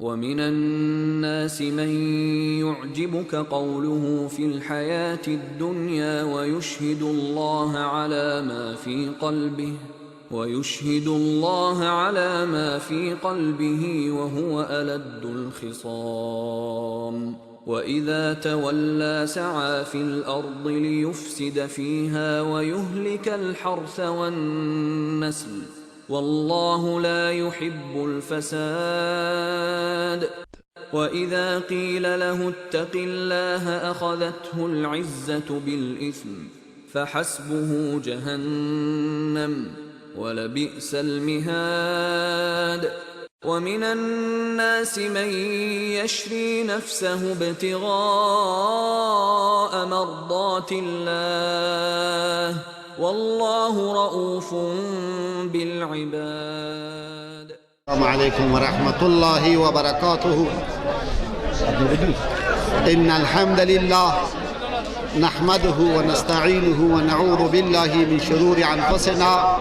ومن الناس من يعجبك قوله في الحياة الدنيا ويشهد الله على ما في قلبه وهو ألد الخصام وإذا تولى سعى في الأرض ليفسد فيها ويهلك الحرث والنسل والله لا يحب الفساد وإذا قيل له اتق الله أخذته العزة بالإثم فحسبه جهنم ولبئس المهاد ومن الناس من يشري نفسه ابتغاء مرضات الله والله رؤوف بالعباد. السلام عليكم ورحمة الله وبركاته. إن الحمد لله نحمده ونستعينه ونعوذ بالله من شرور أنفسنا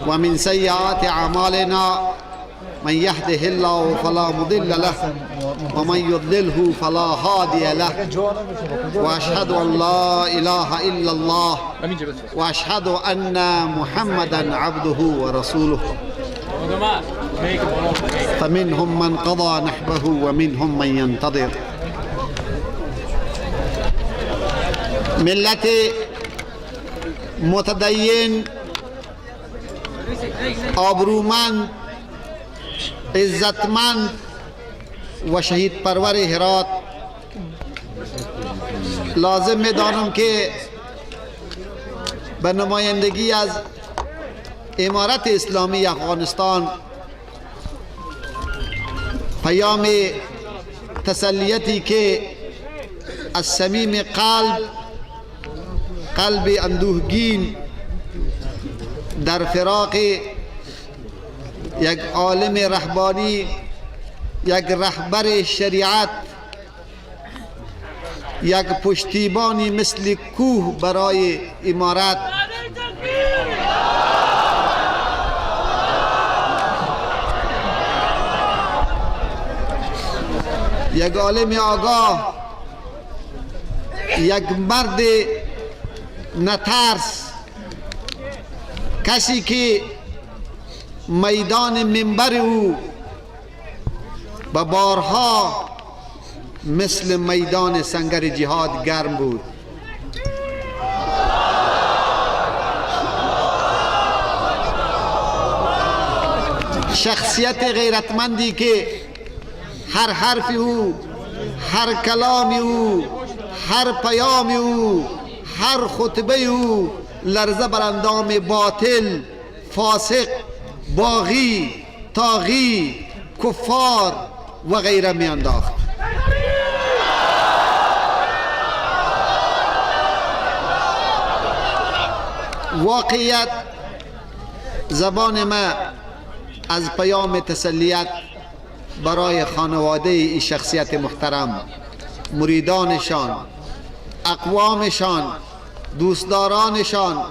ومن سيئات أعمالنا من يهده الله فلا مضل له ومن يضلله فلا هادي له وأشهد أن لا إله إلا الله وأشهد أن محمدا عبده ورسوله فمنهم من قضى نحبه ومنهم من ينتظر. ملت متدین آبرومند عزتمند و شهید پرور هرات، لازم می‌دانم که به نمایندگی از امارت اسلامی افغانستان پیام تسلیتی که از صمیم قلب اندوهگین در فراق یک عالم رهبانی، یک رهبر شریعت، یک پشتیبانی مثل کوه برای امارت، یک عالم آگاه، یک مرد نترس، کسی که میدان منبر او به بارها مثل میدان سنگر جهاد گرم بود. شخصیت غیرتمندی که هر حرف او، هر کلام او، هر پیام او، هر خطبه او لرزه بر اندام باطل، فاسق، باغی، طاغی، کفار و غیره می انداخت. واقعیت زبان ما از پیام تسلیت برای خانواده این شخصیت محترم، مریدانشان، اقوامشان، دوستدارانشان،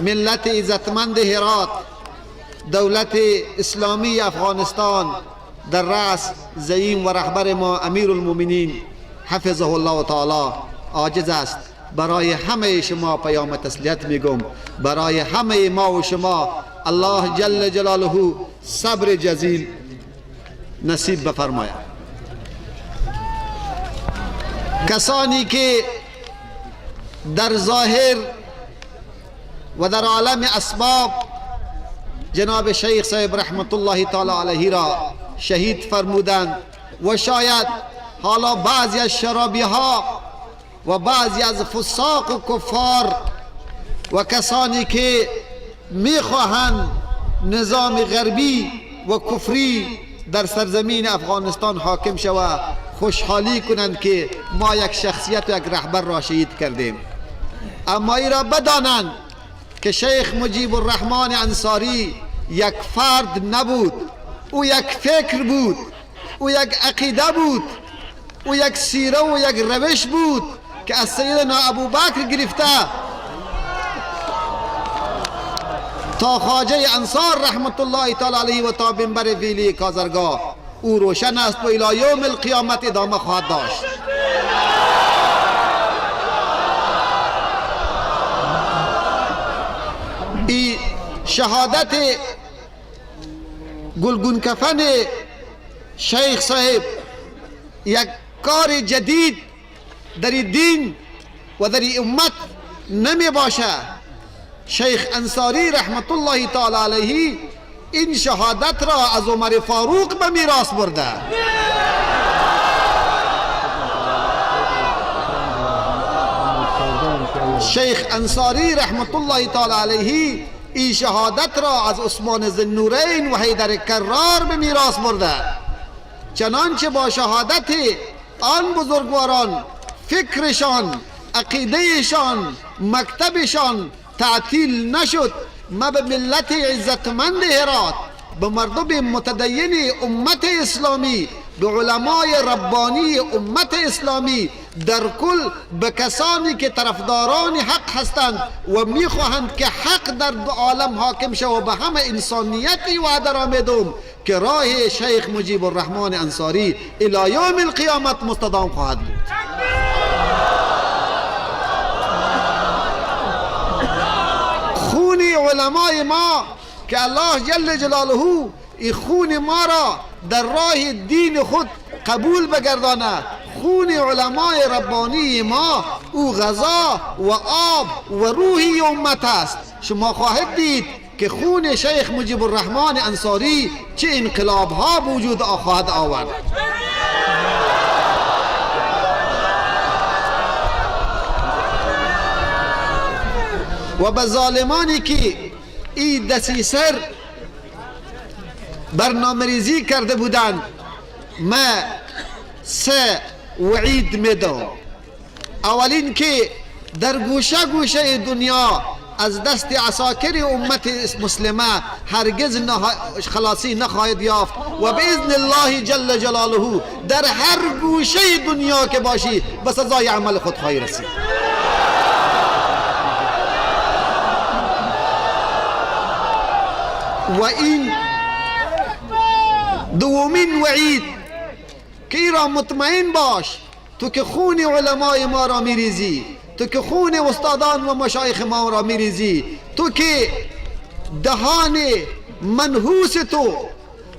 ملت عزتمند هرات، دولت اسلامی افغانستان در رأس زعیم و رهبر ما امیر المؤمنین حفظه الله تعالی عاجز است. برای همه شما پیام تسلیت میگم، برای همه ما و شما الله جل جلاله صبر جزیل نصیب بفرماید. کسانی که در ظاهر و در عالم اسباب جناب شیخ صاحب رحمت الله تعالی علیه را شهید فرمودند و شاید حالا بعضی از شرابی ها و بعضی از فساق و کفار و کسانی که میخواهند نظام غربی و کفری در سرزمین افغانستان حاکم شود خوشحالی کنند که ما یک شخصیت و یک رهبر را شهید کردیم. اما ای را بدانند که شیخ مجیب الرحمن انصاری یک فرد نبود، او یک فکر بود، او یک عقیده بود، او یک سیره و یک روش بود که از سیدنا ابوبکر گرفته تا خواجه انصار رحمت الله تعالی علیه و تا منبر ویلی کازرگاه او روشن است و الی یوم القیامت ادامه خواهد داشت. این شهادت گلگون کفن شیخ صاحب یک کار جدید در دین و در امت نمی باشه. شیخ انصاری رحمت الله تعالی علیه این شهادت را از عمر فاروق به میراث برده. شیخ انصاری رحمت الله تعالی علیه این شهادت را از عثمان ذوالنورین و حیدر کرار به میراث برده. چنانچه با شهادت آن بزرگواران فکرشان، عقیدهشان، مکتبشان تعطیل نشد. ما به ملت عزتمند هرات، به مردم متدین امت اسلامی، به علمای ربانی امت اسلامی در کل، به کسانی که طرفداران حق هستند و میخواهند که حق در دو عالم حاکم شود و به همه انسانیتی وعده را میدم که راه شیخ مجیب الرحمن انصاری الی یوم القیامت مستدام خواهد بود. خون علمای ما که الله جل جلاله این خون ما را در راه دین خود قبول بگردانه، خون علمای ربانی ما او غذا و آب و روحی امت است. شما خواهد دید که خون شیخ مجیب الرحمن انصاری چه انقلاب ها وجود خواهد آورد. و به ظالمانی که این دسیسر برنامه ریزی کرده بودند ما سه وعید میدم. اولین که در گوشه گوشه دنیا از دست عساکر امت مسلمه هرگز خلاصی نخواهد یافت و باذن الله جل جلاله در هر گوشه دنیا که باشی به سزای عمل خود خواهی رسید. و این دومین وعید که ای را مطمئن باش تو که خون علمای ما را میریزی، تو که خون استادان و مشایخ ما را میریزی، تو که دهان منحوس تو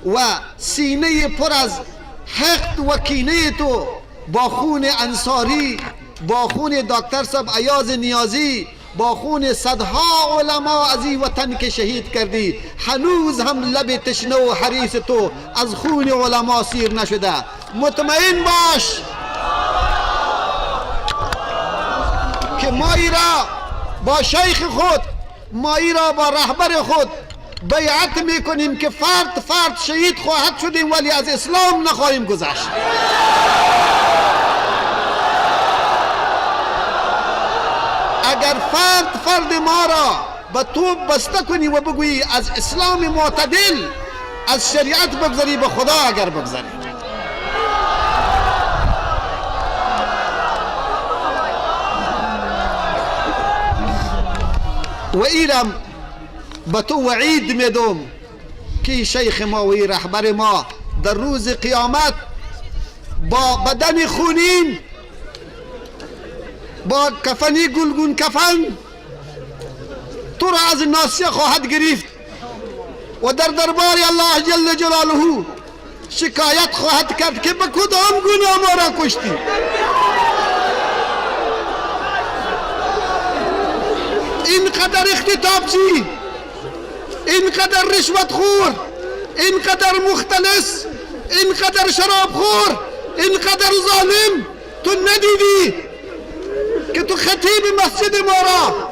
و سینه پر از حقد و کینه تو با خون انصاری، با خون دکتر صاحب ایاز نیازی، با خون صدها علما از این وطن که شهید کردی، هنوز هم لب تشنه و حریص تو از خون علما سیر نشده. مطمئن باش که ما ای را با شیخ خود، ما ای را با رهبر خود بیعت میکنیم که فرد فرد شهید خواهد شدیم ولی از اسلام نخواهیم گذشت. اگر فرد ما را به توپ بسته کنی و بگویی از اسلام معتدل، از شریعت بگذاری، به خدا اگر بگذاری. و ایرم به تو وعید میدم که شیخ ما و رهبر ما در روز قیامت با بدن خونین، با کفنی گلگون کفن تو را از ناصیه خواهد گرفت و در دربار الله جل جلاله شکایت خواهد کرد که به کدام گناه ما را کشتی. اینقدر اختطافچی، اینقدر رشوتخور، اینقدر مختلس، اینقدر شرابخور، اینقدر ظالم تو ندیدی که تو خطیب مسجد ما را،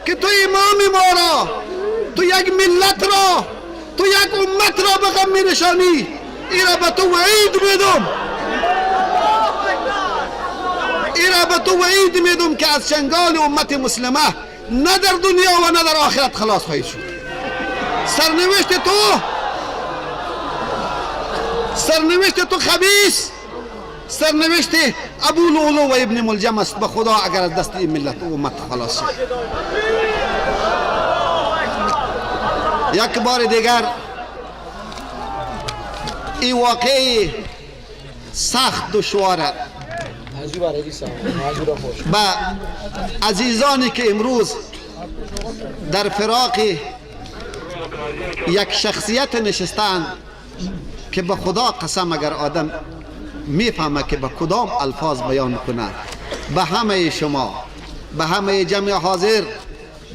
که تو امام ما را، تو یک ملت را، تو یک امت را به غم می نشانی. ایرا به تو وعید میدم، ایرا به تو وعید میدم که از چنگال امت مسلمه نه در دنیا و نه در آخرت خلاص خواهید شد. سرنوشت تو خبیث، سرنوشت ابو لولو و ابن ملجم است. به خدا اگر از دست این ملت و امت خلاص شد. یک بار دیگر این واقعی سخت دشواره. و عزیزانی که امروز در فراق یک شخصیت نشستند که به خدا قسم اگر آدم میفهمه که به کدام الفاظ بیان کنه، به همه شما، به همه جمع حاضر،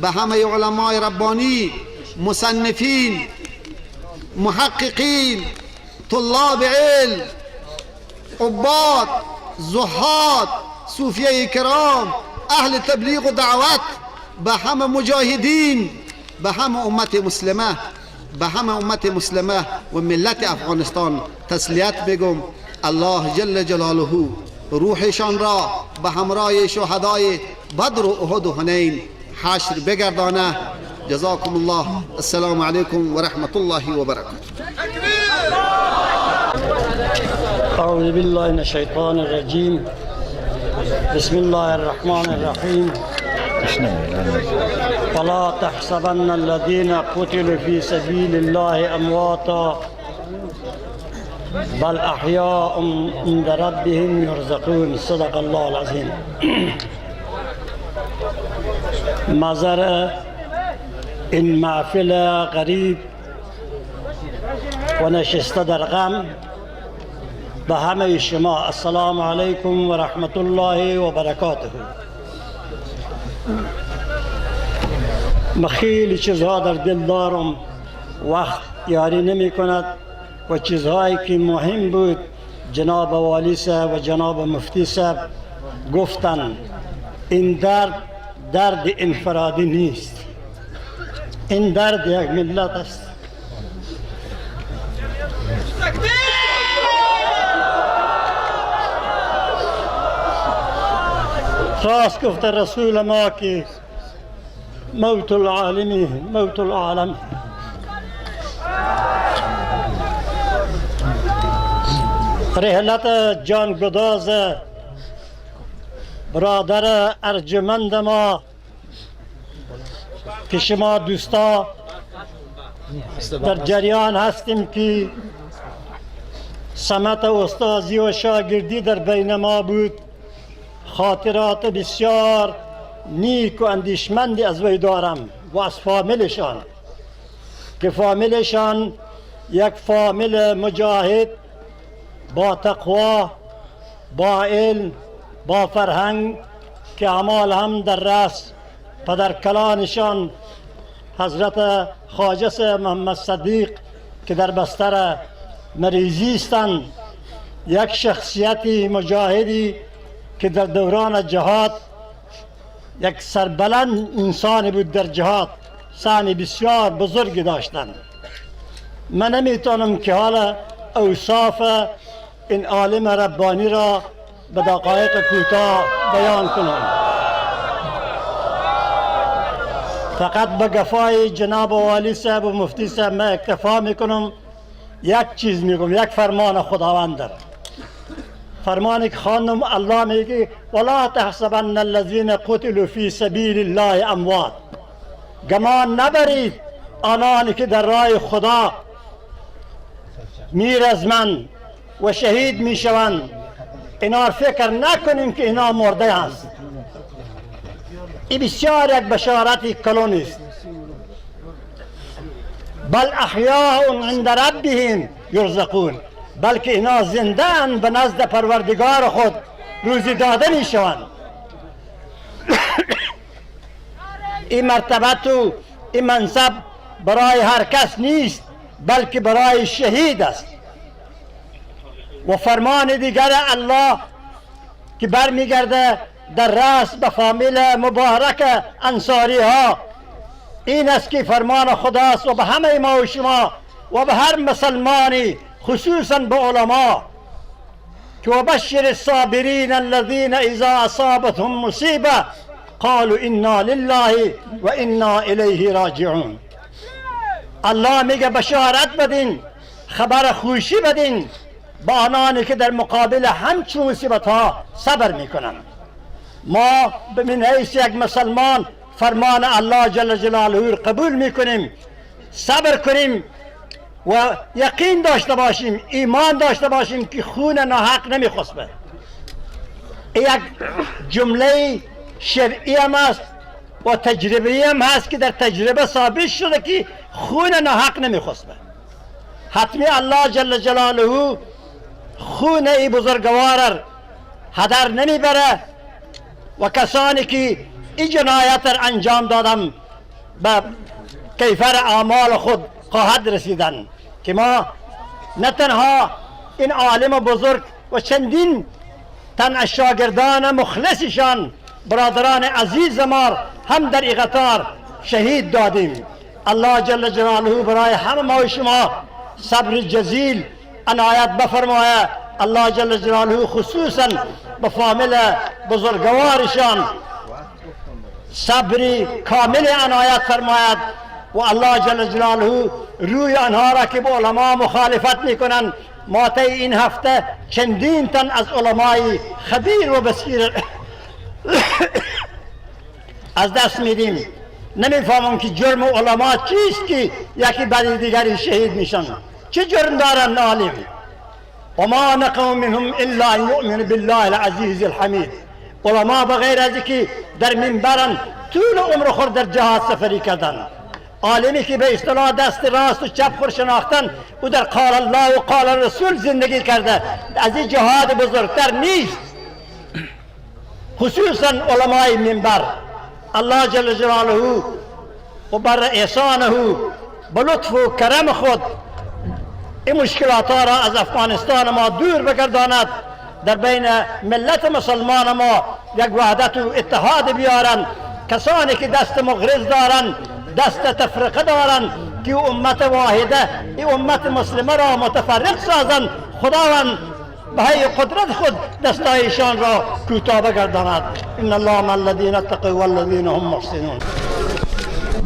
به همه علمای ربانی، مصنفین، محققین، طلاب علم، عباد، زهاد، صوفیه کرام، اهل تبلیغ و دعوت، به همه مجاهدین، به همه امت مسلمه، به همه امت مسلمه و ملت افغانستان تسلیت بگم. الله جل جلاله روحشان را به همراه شهدای بدر و احد و حنین حشر بگردانه. جزاكم الله. السلام عليكم ورحمة الله وبركاته. أعوذ بالله من الشيطان الرجيم. بسم الله الرحمن الرحيم. ولا تحسبن الذين قتلوا في سبيل الله أمواتا بل أحياء عند ربهم يرزقون. صدق الله العظيم. مزار این محفل غریب و نشسته در غم به همه شما السلام علیکم و رحمت الله و برکاته. من خیلی چیزها در دل دارم، وقت یاری نمی کند و چیزهایی که مهم بود جناب والی صاحب و جناب مفتی صاحب گفتن. این درد انفرادی نیست، این درد یک ملت است. راست گفت رسول ما که موت العالمی موت العالم. رحلت جانگداز برادر ارجمند ما که شما دوستا در جریان هستیم که سمت استازی و شاگردی در بین ما بود. خاطرات بسیار نیک و اندیشمندی از وی دارم و از فامیلشان که فامیلشان یک فامیل مجاهد با تقوا، با علم، با فرهنگ که اعمال هم در رأس پدر کلانشان حضرت خواجه محمد صدیق که در بستر مریضی هستند، یک شخصیت مجاهدی که در دوران جهاد یک سربلند انسان بود در جهاد، سهم بسیار بزرگی داشتند. من نمیتونم که حالا اوصاف این عالم ربانی را به دقایق کوتاه بیان کنم. فقط به گفای جناب والی صاحب و مفتی صاحب من اکتفا میکنم. یک چیز میگم، یک فرمان خداوند در فرمانی که خانم الله میگه ولا تحسبن الذين قتلوا في سبيل الله اموات. گمان نبرید آنانی که در راه خدا میرزمند و شهید میشوند، اینا فکر نکنیم که اینا مرده است. این بسیار یک بشارتی کلون است. بل احیاء عند ربهم یرزقون، بلکه اینا زنده اند به نزد پروردگار خود روزی داده میشوند. این مرتبت و این منصب برای هر کس نیست، بلکه برای شهید است. و فرمان دیگر الله که برمیگرده در رأس به فامیل مبارک انصاری ها این است که فرمان خداست و به همه ما و شما و به هر مسلمانی خصوصا به علما که وبشر الصابرین الذین اذا اصابتهم مصیبه قالوا انا لله و انا الیه راجعون. الله میگه بشارت بدین، خبر خوشی بدین با آنانی که در مقابل همچون مصیبت ها صبر میکنن. ما من حیث یک مسلمان فرمان الله جل جلاله قبول میکنیم، صبر کنیم و یقین داشته باشیم، ایمان داشته باشیم که خون ناحق نمیخسبه. یک جمله شرعی هم است و تجربی هم هست که در تجربه ثابت شده که خون ناحق نمیخسبه. حتمی الله جل جلاله خون ای بزرگوار هدر نمیبره و کسانی که این جنایت را انجام دادن به کیفر اعمال خود خواهد رسیدن. که ما نه تنها این عالم بزرگ و چندین تن از شاگردان مخلصشان برادران عزیز ما هم در این قطار شهید دادیم. الله جل جلاله برای همه ما و شما صبر جزیل عنایت بفرماید. الله جل جلاله خصوصا به فامیل بزرگوارشان صبری کامل عنایت فرماید و الله جل جلاله روی آنها را که به علما مخالفت میکنن، ما طی این هفته چندین تن از علمای خبیر و بصیر از دست میدیم. نمیفهمم که جرم علما چیست که یکی بعد دیگری شهید میشن. چه جرم دارن عالم؟ و ما نقم منهم الا ان یؤمنوا بالله العزیز الحمید. علما بغیر از که در منبرن طول عمر خود در جهاد سفری کردن. عالمی که به اصطلاح دست راست و چپ خود شناختن او در قال الله و قال رسول زندگی کرده، از این جهاد بزرگتر نیست. خصوصا علمای منبر الله جل جلاله و بر احسانه به لطف و کرم خود این مشکلات را از افغانستان ما دور بگرداند، در بین ملت مسلمان ما یک وحدت و اتحاد بیارن. کسانی که دست مغرض دارن، دست تفرقه دارن که امت واحده این امت مسلمه را متفرق سازن، خداوند به قدرت خود دستایشان را کوتاه بگرداند. ان الله مع الذین اتقوا والذین هم محسنون.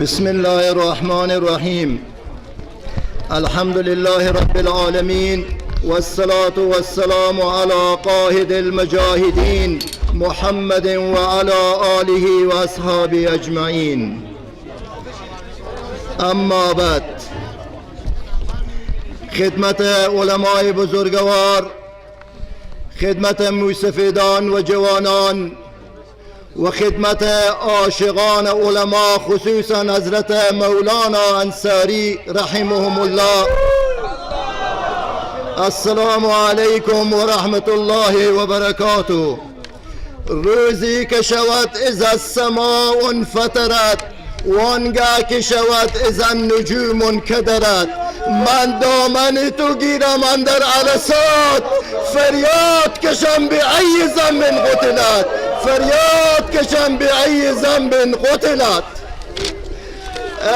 بسم الله الرحمن الرحیم. الحمد لله رب العالمين والصلاة والسلام على قائد المجاهدين محمد وعلى آله وأصحابه أجمعين. اما بعد، خدمت علماء بزرگوار، خدمت موسفیدان و جوانان و خدمت عاشقان علما، خصوصا حضرت مولانا انصاری رحمهم الله، السلام علیکم و رحمت الله و برکاته. روزی که شود از السماء انفطرت وانگاه که شود از النجوم انکدرت، من دامن تو گیرم اندر عرصات، فریاد کشم به ای ذنب قتلت، فریاد کشم به ای ذنب قتلت.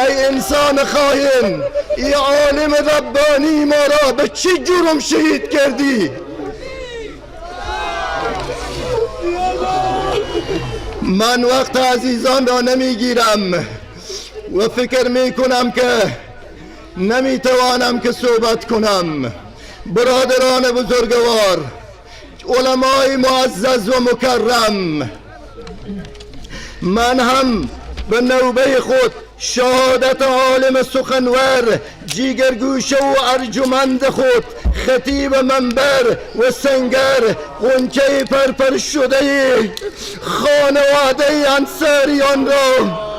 ای انسان خائن، ای عالم ربانی ما را به چه جرم شهید کردی؟ من وقت عزیزان را نمیگیرم و فکر میکنم که نمیتوانم که صحبت کنم. برادران بزرگوار، علمای معزز و مکرم، من هم به نوبه خود شهادت عالم سخنور، جیگرگوشه و ارجمند خود، خطیب منبر و سنگر، غنچه پرپر شده خانواده انصاریان را،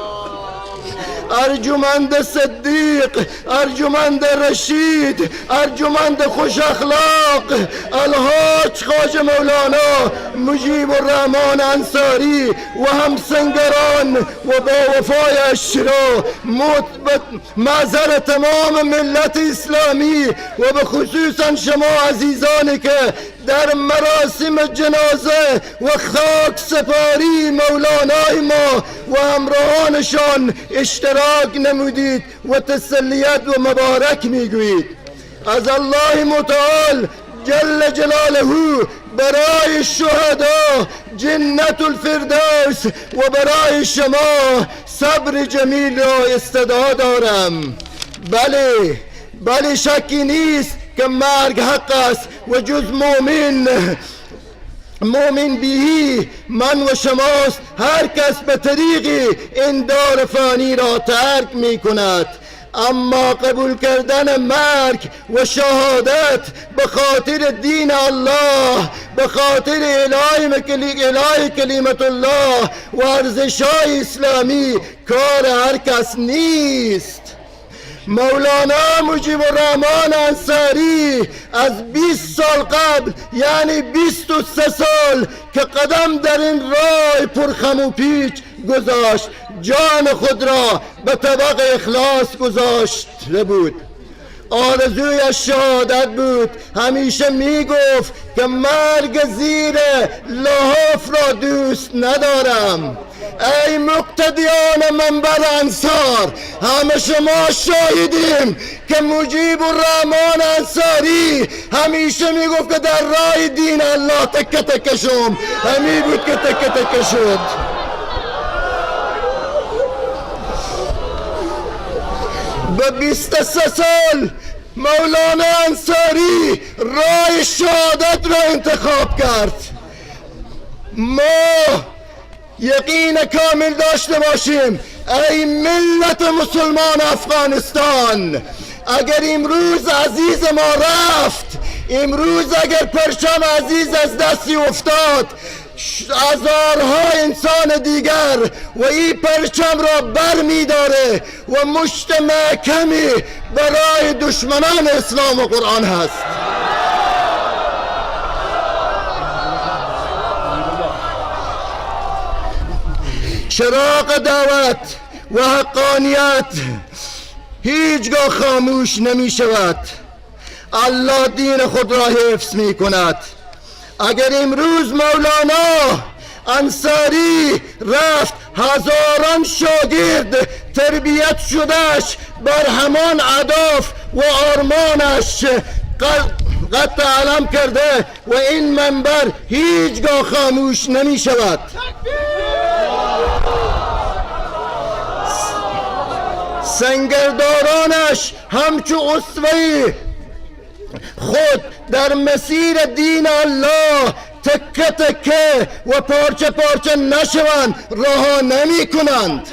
ارجمند صدیق، ارجمند رشید، ارجمند خوش اخلاق الحاج خواجه مولانا مجیب الرحمن انصاری و همسنگران و با وفایش را معذر تمام ملت اسلامی و به خصوصا شما عزیزانی که در مراسم جنازه و خاک سپاری مولانای ما و همراهانشان اشتراک نمودید و تسلیت و مبارک میگویید. از الله متعال جل جلاله برای شهدا جنت الفردوس و برای شما صبر جمیل را استدعا دارم. بله شکی نیست که مرگ حق است و جز مومن بیهی من و شماست. هر کس به طریق این دار فانی را ترک می کند. اما قبول کردن مرگ و شهادت به خاطر دین الله، به خاطر الهی کلمت الله و ارزش‌های اسلامی کار هر کس نیست. مولانا مجیب الرحمن انصاری از 20 سال قبل، یعنی 23 سال که قدم در این راه پرخم و پیچ گذاشت، جان خود را به طبق اخلاص گذاشته بود. آرزویش شهادت بود. همیشه میگفت که مرگ زیر لحاف را دوست ندارم. ای مقتدیان منبر انصار، همه شما شاهدیم که مجیب الرحمن انصاری همیشه میگفت که در راه دین الله تکه تکه شم. همین بود که تکه تکه شد. به 23 سال مولانا انصاری راه شهادت را انتخاب کرد. ما یقین کامل داشته باشیم ای ملت مسلمان افغانستان، اگر امروز عزیز ما رفت، امروز اگر پرچم عزیز از دستی افتاد، هزارها انسان دیگر و این پرچم را بر می داره و مشت محکمی برای دشمنان اسلام و قرآن هست. چراغ دعوت و حقانیت هیچگاه خاموش نمی شود. الله دین خود را حفظ می کند. اگر امروز مولانا انصاری رفت، هزاران شاگرد تربیت شدهش بر همان اهداف و آرمانش قد علم کرده و این منبر هیچگاه خاموش نمی شود. سنگردارانش همچو اسوه‌ای خود در مسیر دین الله تکه تکه و پارچه پارچه نشوند، رها نمی کنند.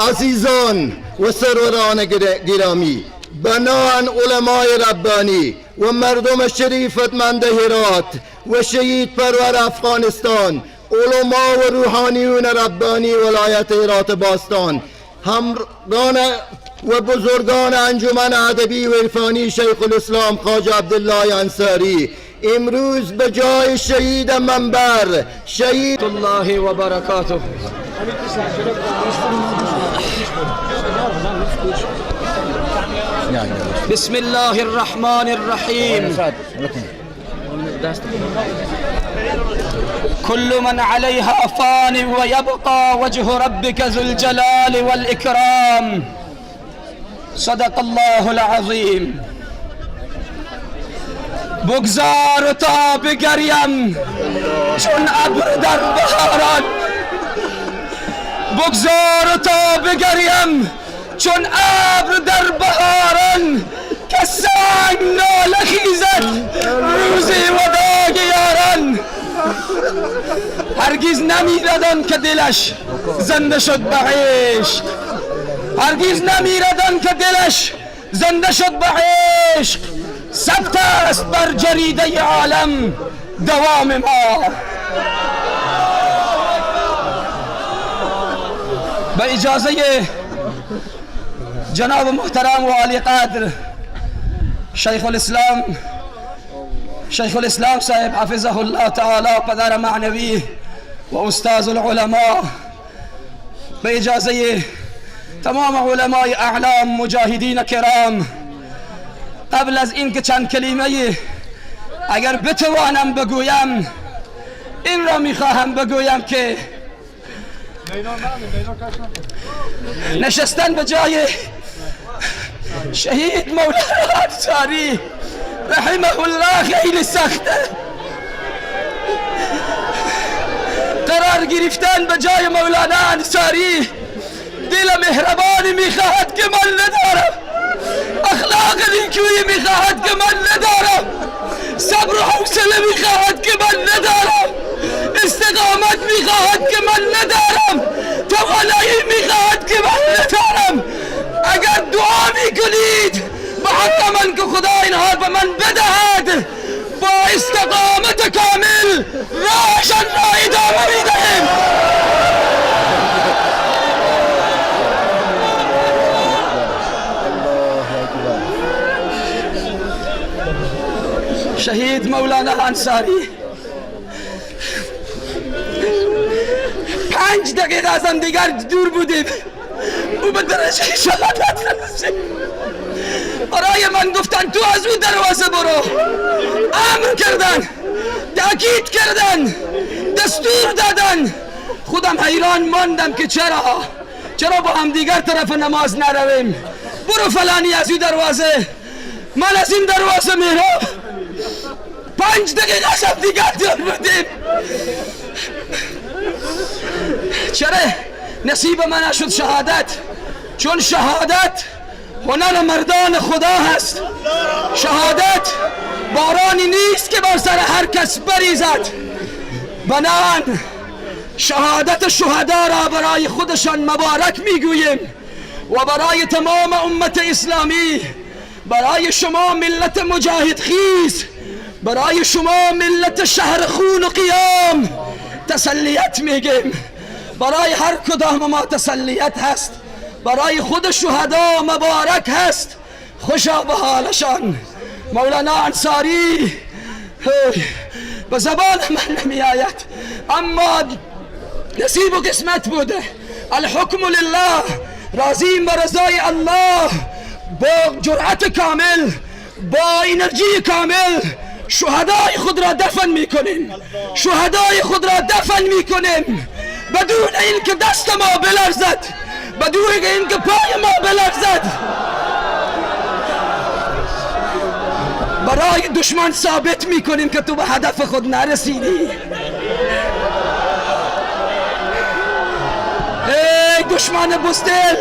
عزیزان و سروران گرامی، بناهن علمای ربانی و مردم شریفتمند هرات و شهید پرور افغانستان، علما و روحانیون ربانی ولایت هرات باستان، همراهان و بزرگان انجمن ادبی و عرفانی شیخ الاسلام خواجه عبدالله انصاری، امروز به جای شهید منبر شهید الله و برکاته. بسم الله الرحمن الرحیم. كل من عليها فان ويبقى وجه ربك ذو الجلال والإكرام. صدق الله العظیم. بگذار تا بگریم چون ابر در بهاران، بگذار تا بگریم چون ابر در بهاران، که سنگ ناله خیزد روزی وداع یاران. هرگز نمیردن که دلش زنده شد به عشق، هرگز نمیردن که دلش زنده شد به عشق. ثبت است بر جریده عالم دوام ما. به اجازه جناب محترم و عالی قدر شیخ الاسلام صاحب حفظه الله تعالی، پدر معنوی و استاذ العلماء، به اجازه تمام علمای اعلام، مجاهدین کرام، قبل از این که چند کلمه اگر بتوانم بگویم، این را میخواهم بگویم که نشستن به جای شهید مولانا انصاری رحمه الله خیلی سخته. قرار گرفتن به جای مولانا انصاری دل مهربانی میخواهد که من ندارم، اخلاق نیکویی میخواهد که من ندارم، صبر و حوصله میخواهد که من ندارم. میخواهد که من ندارم، توانایی میخواهد که من ندارم. اگر دعا میکنید به حق من که خدا اینها به من بدهد، با استقامت کامل راهشان را ادامه میدهیم. شهید مولانا انصاری 5 دقیقه از هم دیگر دور بودیم او به درجه شهادت رسید. برای من گفتن تو از اون دروازه برو، امر کردن، تاکید کردن، دستور دادن. خودم حیران ماندم که چرا با هم دیگر طرف نماز نرویم؟ برو فلانی از اون دروازه، من از این دروازه میرم. 5 دقیقه از هم دیگر دور بودیم. چرا نصیب من نشد شهادت؟ چون شهادت هنر مردان خدا هست. شهادت بارانی نیست که بر سر هر کس بریزد. بنان شهادت شهدا را برای خودشان مبارک میگوییم و برای تمام امت اسلامی، برای شما ملت مجاهد خیز، برای شما ملت شهر خون و قیام تسلیت میگیم. برای هر کدام ما تسلیت هست، برای خود شهدا مبارک هست. خوشا به حالشان. مولانا انصاری به زبان من نمی آید، اما نصیب و قسمت بوده. الحکم لله، راضیم به رضای الله. با جرأت کامل، با انرژی کامل شهدای خود را دفن میکنیم، شهدای خود را دفن میکنیم بدون اینکه دست ما بلرزد، بدون اینکه پای ما بلرزد. برای دشمن ثابت میکنیم که تو به هدف خود نرسیدی. ای دشمن بزدل،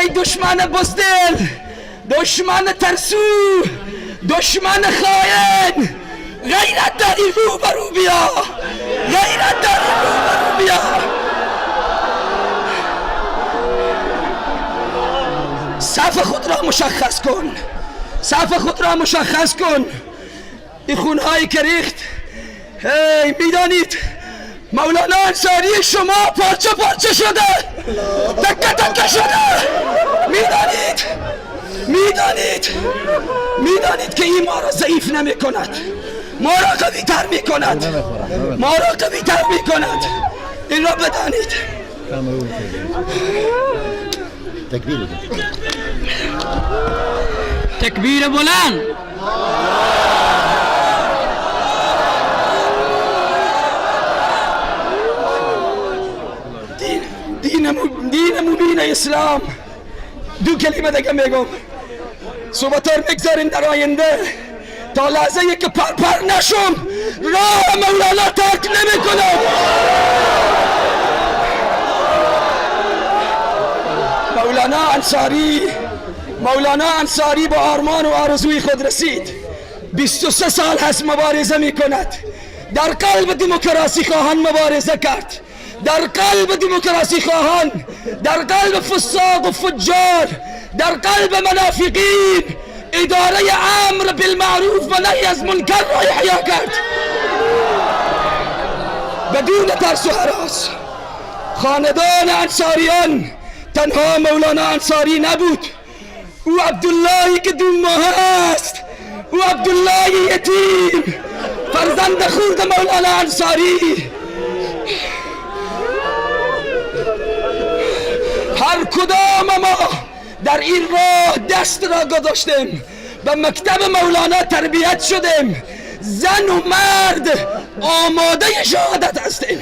ای دشمن بزدل، دشمن ترسو، دشمن خائن، غیرت داری رو برو بیا، غیرت داری رو برو بیا. صف خود را مشخص کن، صف خود را مشخص کن. این خونهایی که ریخت، میدانید مولانا انصاری شما پارچه پارچه شده، تکه تکه شده. میدانید که این ما را ضعیف نمی کند، ما را قوی تر می کند، ما را قوی تر می کند. این را بدانید. تکبیر بلند. دین مبین اسلام. دو کلمه دیگه میگم، صحبتار بگذارین در آینده تا لحظه که پر نشم راه مولانا ترک نمی کنم. مولانا انصاری با آرمان و آرزوی خود رسید. 23 سال هست مبارزه می کند. در قلب دموکراسی خواهان مبارزه کرد، در قلب دموکراسی خواهان، در قلب فساق و فجار، در قلب منافقین اداره امر بالمعروف و نهی از منکر را احیا کرد بدون ترس و هراس. خاندان انصاریان تنها مولانا انصاری نبود، او عبداللهی که 2 ماه است، او عبدالله یتیم فرزند خود مولانا انصاری. هر کدام ما در این راه دست را گذاشتیم، به مکتب مولانا تربیت شدیم، زن و مرد آماده شهادت هستیم.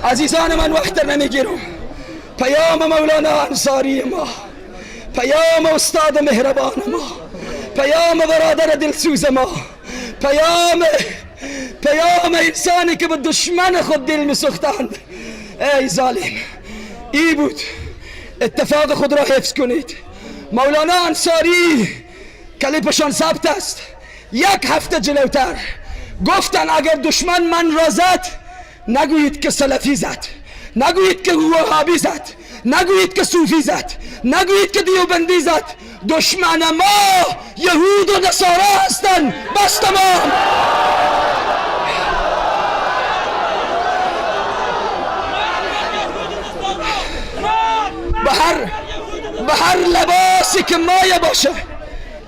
عزیزان من وقت نمیگیرم. پیام مولانا انصاری ما، پیام استاد مهربان ما، پیام برادر دلسوز ما، پیام انسانی که به دشمن خود دل میسوختند. ای ظالم، ای بود. اتفاق خود را حفظ کنید. مولانا انصاری کلیپشان ثبت است. 1 هفته جلوتر گفتن اگر دشمن من را زد نگویید که سلفی زد، نگویید که وهابی زد، نگویید که صوفی زد، نگویید که دیوبندی زد. دشمن ما یهود و نصارا هستند. بس تمام. به هر لباسی که مایه باشه،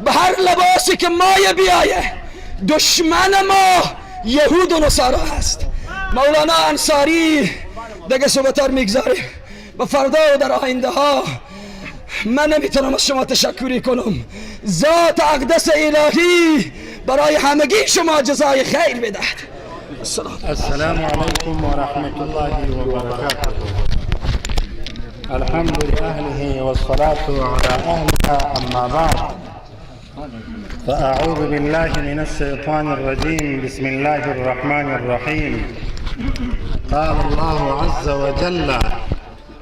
به هر لباسی که مایه بیایه، دشمن ما یهود و نصارا هست. مولانا انصاری دیگه صحبتار میگذاره و فردا و در آینده ها من نمیتونم از شما تشکری کنم. ذات اقدس الهی برای همگی شما جزای خیر بدهد. السلام عليكم ورحمة الله وبركاته. الحمد لأهله والصلاة على أهلها. أما بعد فأعوذ بالله من الشيطان الرجيم. بسم الله الرحمن الرحيم. قال الله عز وجل: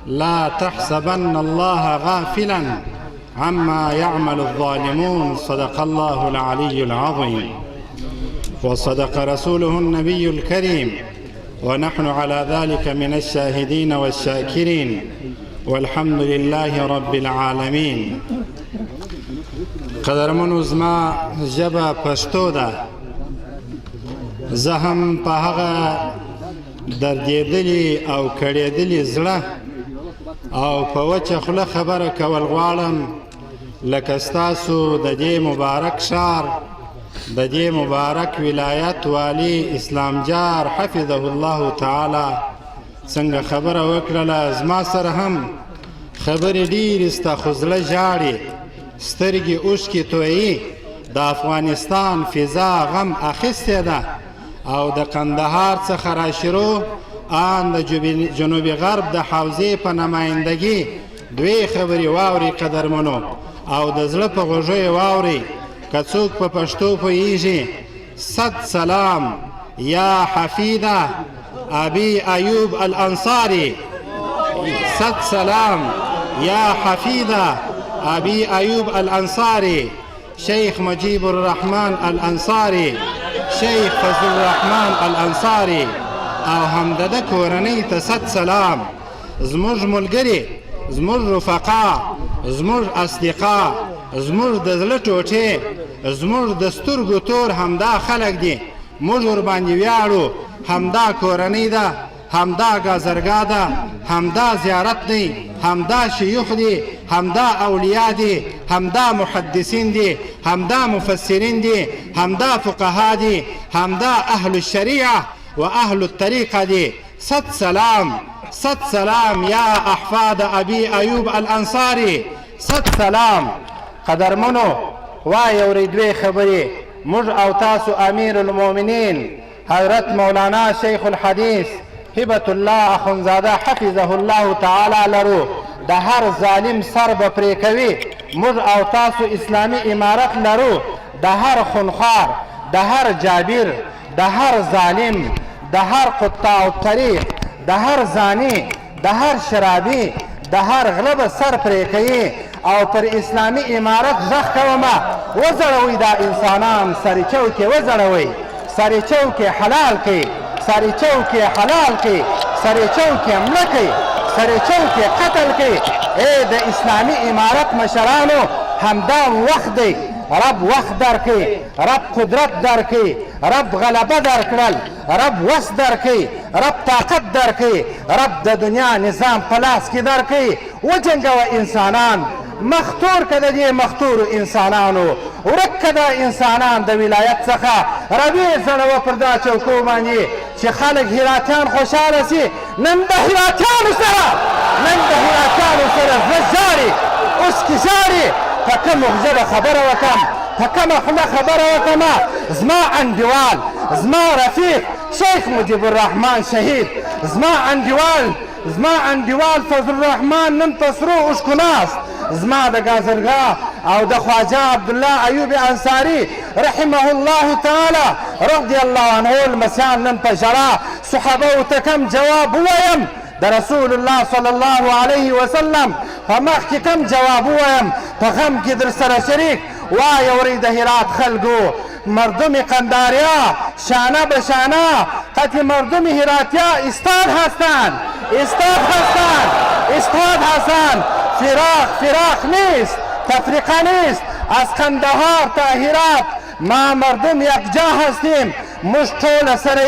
لا تحسبن الله غافلا عما يعمل الظالمون. صدق الله العلي العظيم وصدق رسوله النبي الكريم، ونحن على ذلك من الشاهدين والشاكرين، والحمد لله رب العالمين. قدرمنو زما ژبه پښتو ده. زه هم په هغه دردېدلي او کړېدلي زړه او په وچه خوله خبره کول غواړم، لکه ستاسو د دې مبارک ښار د دې مبارک ولایت والی اسلام جار حفظه الله تعالی څنګه خبره وکړله. زما سره هم خبرې ډېرې سته، خو زړه ژاړي، سترګې اوښکې تویي. د افغانستان فضا غم اخیستې ده او د قندهار څخه راشروع آن د جنوبي غرب د حوزې په نمایندګي دوی خبرې واوري قدرمنو، او د زړه په غوږو یې واوري. که څوک په پښتو پوهیږي: صد سلام یا حفیده ابي ایوب الانصاري. صد سلام یا حفیده ابي ایوب الانصاري. شیخ مجیب الرحمن الانصاري، شیخ فضل الرحمن الانصاري او همدده کورنۍ ته صد سلام. زموږ ملګري، زموږ رفقا، زموږ اصدقا، زموږ د زړه ټوټې، زموږ د سترګو تور همدا خلک دي. موږ ورباندې ویاړو. همدا کورنۍ ده، همدا ګازرګاه ده، همدا زیارت دی، همدا شیوخ دی، همدا اولیاء دی، همدا محدثین دی، همدا مفسرین دی، همدا فقها دی، همدا اهل الشریعه و اهل الطریقه دی. صد سلام، صد سلام یا احفاد ابي ایوب الانصاري. صد سلام. قدرمنو وای اورې دوی خبرې. موږ او تاسو امیر المؤمنین حضرت مولانا شیخ الحدیث هبت الله اخونزاده حفظه الله تعالی لرو. د هر ظالم سر به پرې کوي. موږ او تاسو اسلامي امارت لرو. د هر خونخوار، د هر جابر، د هر ظالم، د هر قطاع الطریق، د هر زانی، د هر شرابي، د هر غله به سر پرې کوي. او پر اسلامي امارت غږ کومه: وځړوئ دا انسانان، سر چوکې وځړوئ، سر چوکې حلال کړئ، سر چوکې حلال کړئ، سر چوکې مړه کړئ، سر چوکې قتل کړئ. ای د اسلامي امارت مشرانو، همدا وخت دی. رب وخت درکړي، رب قدرت درکړي، رب غلبه درکړل، رب وس درکړي، رب طاقت درکړي، رب د دنیا نظام په لاس کې درکړي. وجنګوه انسانان، مختور که د دې مختورو انسانانو، ورک که دا انسانان د ولایت څخه. رویې ځړوه پر دا چوکو باندې چې خلک هراتیان خوشحاله سي. نن د هراتیانو سره، نن د هراتیانو سره زړه ژاړي، اوښکې ژاړي. په کومه ژبه خبره وکړم، په کومه خوله خبره وکړمه؟ زما انډیوال، زما رفیق شیخ مجیب الرحمن شهید، زما انډیوال فضل الرحمن نن په سرو اوښکو ناست. زما د ګازرګاه او د خواجه عبدالله ایوب انصاري رحمه الله تعالی رضی الله عنه المسیان نن په ژړا صحابو ته کم جواب ووایم؟ د رسول الله صلی الله علیه وسلم په مخ کې کم جواب ووایم؟ په غم کې در سره شریک. وای اورئ د هرات خلکو، مردم قنداریا شانه به شانه قطع مردم هراتیا استاد هستند استاد هستند فراق نیست تفریقه نیست از قندهار تا هرات ما مردم یکجا هستیم موږ ټول سره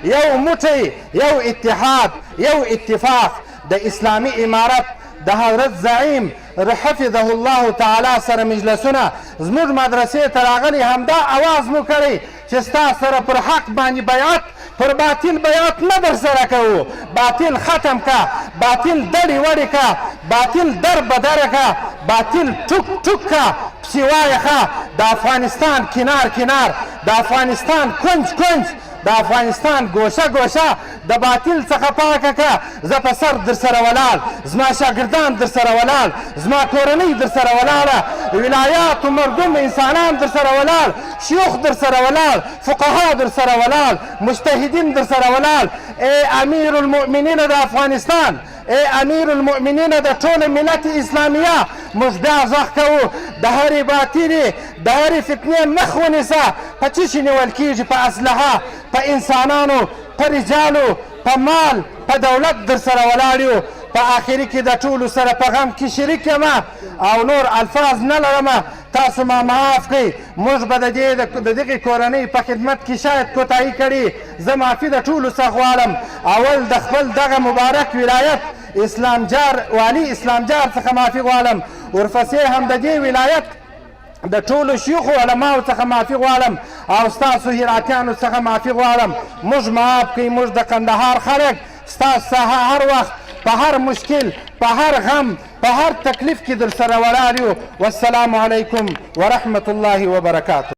یو موټی یو اتحاد یو اتفاق د اسلامي امارت د حضرت زعیم حفظه الله تعالی سره مجلسونه زموږ مدرسې ته راغلي همدا اواز مو کړی چې ستا سره پر حق باندې بیعت پر باطل بیعت نه در سره کوو باطل ختم کا باطل دړې وړې کا باطل در بدره کا باطل ټوک کا پسې وایخه د افغانستان کنار د افغانستان کنج د افغانستان ګوشه د باطل څخه پاکه که زه په سر در سره ولاړ زما شاګردان در سره ولاړ زما کورنۍ در سره ولاړه ولایات و مردم انسانان در سره ولاړ شیوخ در سره ولاړ فقها در سره ولاړ مجتهدین در سره ولاړ ای امیر المؤمنین د افغانستان ای امیر المؤمنین د ټول ملت اسلامیه موږ بیا غږ کوو د هرې باطلې د هرې فتنې مخ ونیسه په څه شي نیول کېږي په اسلحه په انسانانو په رجالو په مال په دولت در سره ولاړ یو په آخري کې د ټولو سره په غم کې شریک یم او نور الفاظ نه لرم تاسو ما معاف کړئ موږ به د دغې کورنۍ په خدمت کې شاید کوتاهي کړي زه معافي د ټولو څخه غواړم اول د خپل دغه مبارک ولایت والي اسلام جار څخه معافي غواړم ورپسې هم د دې ولایت د ټولو شیخو علماو څخه معافي غواړم او ستاسو هراتیانو څخه معافي غواړم موږ معاف کړئ موږ د کندهار خلک ستاسو څخه هر وخت په هر مشکل په هر غم په هر تکلیف کې در سره ولاړ یو والسلام علیکم ورحمة الله وبرکاته